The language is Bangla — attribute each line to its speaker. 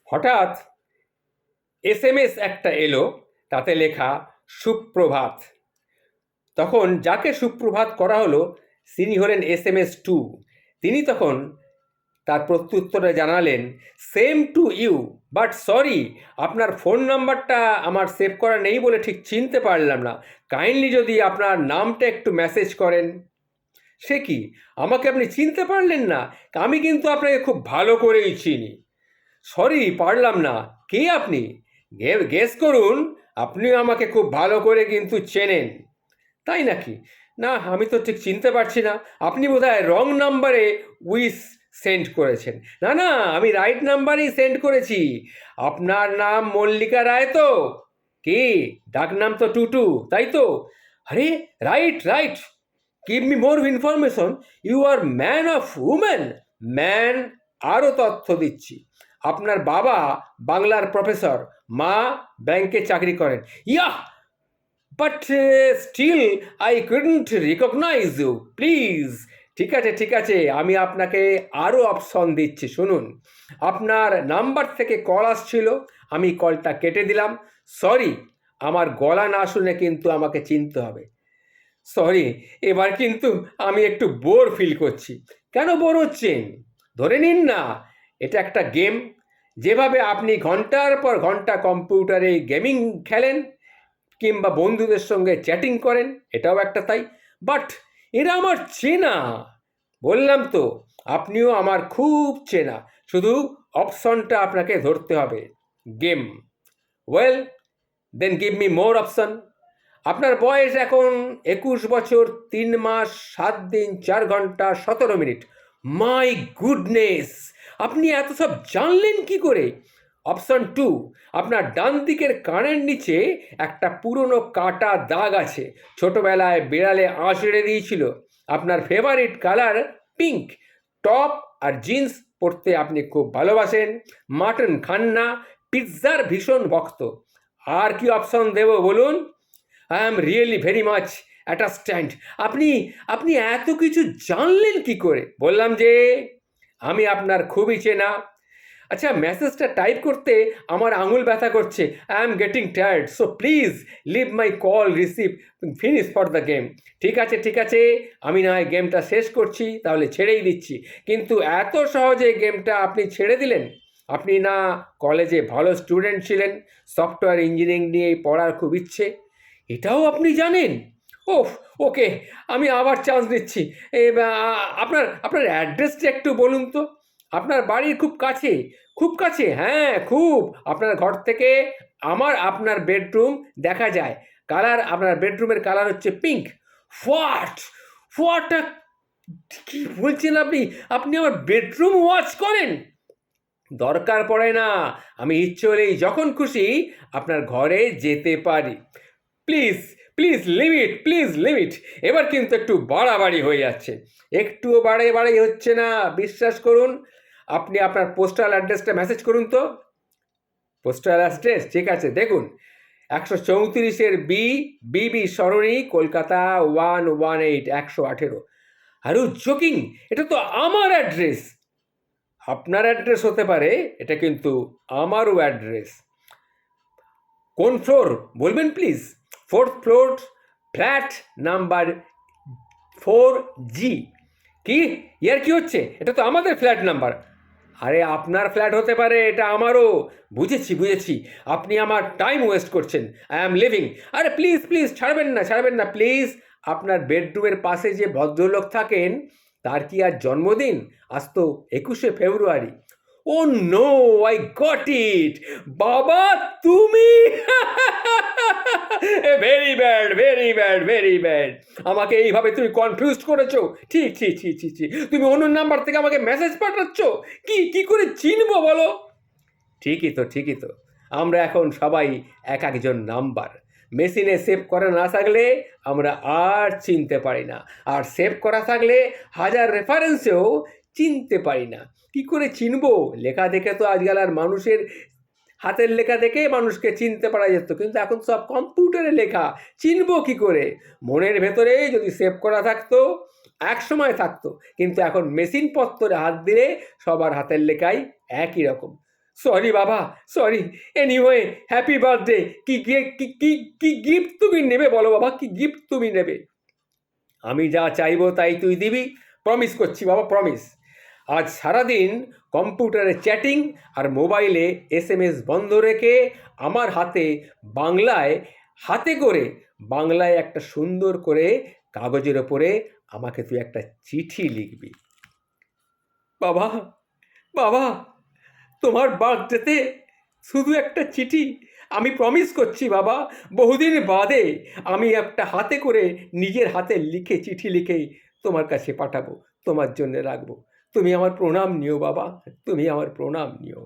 Speaker 1: হঠাৎ SMS একটা এলো, তাতে লেখা সুপ্রভাত। তখন যাকে সুপ্রভাত করা হলো তিনি হলেন SMS2। তিনি তখন তার প্রত্যুত্তরে জানালেন, same to you, but sorry, আপনার ফোন নাম্বারটা আমার সেভ করা নেই বলে ঠিক চিনতে পারলাম না, কাইন্ডলি যদি আপনার নামটা একটু মেসেজ করেন। সে কি, আমাকে আপনি চিনতে পারলেন না? আমি কিন্তু আপনাকে খুব ভালো করেই চিনি। সরি, পারলাম না। কে আপনি? গেস করুন। আপনিও আমাকে খুব ভালো করে কিন্তু চেনেন। তাই নাকি? না, আমি তো ঠিক চিনতে পারছি না। আপনি বোধহয় রং নাম্বারে উইশ সেন্ড করেছেন। না না, আমি রাইট নাম্বারেই সেন্ড করেছি। আপনার নাম মল্লিকা রায় তো? কি, ডাক নাম তো টুটু, তাই তো? আরে right right, give me more information. You are man of women. Man. আরও তথ্য দিচ্ছি। আপনার বাবা বাংলার প্রফেসর, মা ব্যাংকে চাকরি করেন। Yeah, but still I couldn't recognise you, please. ঠিক আছে ঠিক আছে, আমি আপনাকে আরও অপশন দিচ্ছি, শুনুন। আপনার নাম্বার থেকে কল আসছিল, আমি কলটা কেটে দিলাম। সরি, আমার গলা না শুনে কিন্তু আমাকে চিনতে হবে। সরি, এবার কিন্তু আমি একটু বোর ফিল করছি। কেন বোর হচ্ছেন? ধরে নিন না এটা একটা গেম। যেভাবে আপনি ঘন্টার পর ঘন্টা কম্পিউটারে গেমিং খেলেন কিংবা বন্ধুদের সঙ্গে চ্যাটিং করেন, এটাও একটা তাই। বাট এরা আমার চেনা। বললাম তো, আপনিও আমার খুব চেনা, শুধু অপশনটা আপনাকে ধরতে হবে। Game. Well, then give me more option. আপনার বয়স এখন 21 বছর 3 মাস 7 দিন 4 ঘন্টা 17 মিনিট। মাই গুডনেস, আপনি এত সব জানলেন কি করে? অপশন 2, আপনার ডান দিকের কানের নিচে একটা পুরনো কাটা দাগ আছে, ছোটবেলায় বিড়ালে আঁচড়ে দিয়েছিল। আপনার ফেভারিট কালার পিঙ্ক। টপ আর জিন্স পরতে আপনি খুব ভালোবাসেন। মাটন খান না, পিৎজার ভীষণ ভক্ত। আর কি অপশন দেব বলুন? I am really very much attached. আপনি আপনি এত কিছু জানলেন কি করে? বললাম যে আমি আপনার খুবই চেনা। আচ্ছা, মেসেজটা টাইপ করতে আমার আঙুল ব্যথা করছে। I am getting tired, so please leave my call receive finish for the game. ঠিক আছে ঠিক আছে, আমি না হয় গেমটা শেষ করছি, তাহলে ছেড়েই দিচ্ছি। কিন্তু এত সহজে গেমটা আপনি ছেড়ে দিলেন? আপনি না কলেজে ভালো স্টুডেন্ট ছিলেন, সফটওয়্যার ইঞ্জিনিয়ারিং নিয়ে পড়ার খুব ইচ্ছে, এটাও আপনি জানেন? ওহ, ওকে, আমি আবার চান্স দিচ্ছি। আপনার আপনার অ্যাড্রেসটা একটু বলুন তো। আপনার বাড়ির খুব কাছে, খুব কাছে, হ্যাঁ খুব। আপনার ঘর থেকে আপনার বেডরুম দেখা যায়। কালার, আপনার বেডরুমের কালার হচ্ছে পিঙ্ক। হোয়াট হোয়াট কি বলছেন আপনি? আপনি আমার বেডরুম ওয়াচ করেন? দরকার পড়ে না, আমি ইচ্ছে হলেই যখন খুশি আপনার ঘরে যেতে পারি। Please please limit, please limit. এবার কিন্তু একটু বাড়াবাড়ি হয়ে যাচ্ছে। একটুও বাড়াবাড়ি হচ্ছে না, বিশ্বাস করুন। আপনি আপনার পোস্টাল অ্যাড্রেসটা মেসেজ করুন তো। পোস্টাল অ্যাড্রেস, ঠিক আছে, দেখুন। 134 বিবি সরণি, কলকাতা 118, 118। আরও জোকিং, এটা তো আমার অ্যাড্রেস। আপনার অ্যাড্রেস হতে পারে, এটা কিন্তু আমারও অ্যাড্রেস। কোন ফ্লোর বলবেন please? 4th floor, flat number 4G। কি ইয়ার কি হচ্ছে? এটা তো আমাদের ফ্ল্যাট নাম্বার। আরে আপনার ফ্ল্যাট হতে পারে, এটা আমারও। বুঝেছি বুঝেছি, আপনি আমার টাইম ওয়েস্ট করছেন। I am living. আরে প্লিজ প্লিজ, ছাড়বেন না ছাড়বেন না প্লিজ। আপনার বেডরুমের পাশে যে ভদ্রলোক থাকেন, তার কি আজ জন্মদিন? আজ তো 21শে ফেব্রুয়ারি। ও নো, আই গট ইট। বাবা তুমি! Very bad very bad very bad. আমাকে এইভাবে তুমি কনফিউজ করেছো। ঠিক ঠিক ঠিক ঠিক ঠিক, তুমি অন্য নাম্বার থেকে আমাকে মেসেজ পাঠাচ্ছ। কি কি করে চিনবো বলো? ঠিকই তো ঠিকই তো, আমরা এখন সবাই এক একজন নাম্বার। মেশিনে সেভ করা না থাকলে আমরা আর চিনতে পারি না, আর সেভ করা থাকলে হাজার রেফারেন্সেও চিনতে পারি না। কি করে চিনবো? লেখা দেখে তো আজকাল আর মানুষের হাতের লেখা দেখে মানুষকে চিনতে পারা যেত, কিন্তু এখন সব কম্পিউটারে লেখা, চিনবো কি করে? মনের ভেতরে যদি সেভ করা থাকতো এক সময় থাকতো, কিন্তু এখন মেশিন পত্তরে হাত দিলে সবার হাতের লেখাই একই রকম। সরি বাবা, সরি। Anyway, happy birthday. কি কি কি কি গিফট তুমি নেবে বলো বাবা, কি গিফট তুমি নেবে? আমি যা চাইবো তাই তুই দিবি, প্রমিস করছি বাবা, প্রমিস। আজ সারাদিন কম্পিউটারে চ্যাটিং আর মোবাইলে এসএমএস বন্ধ রেখে আমার হাতে করে বাংলায় একটা সুন্দর করে কাগজের ওপরে আমাকে তুই একটা চিঠি লিখবি। বাবা, বাবা, তোমার বার্থডেতে শুধু একটা চিঠি? আমি প্রমিস করছি বাবা, বহুদিন বাদে আমি একটা হাতে করে নিজের হাতে লিখে চিঠি লিখে তোমার কাছে পাঠাবো, তোমার জন্য রাখবো। তুমি আমার প্রণাম নিও বাবা, তুমি আমার প্রণাম নিও।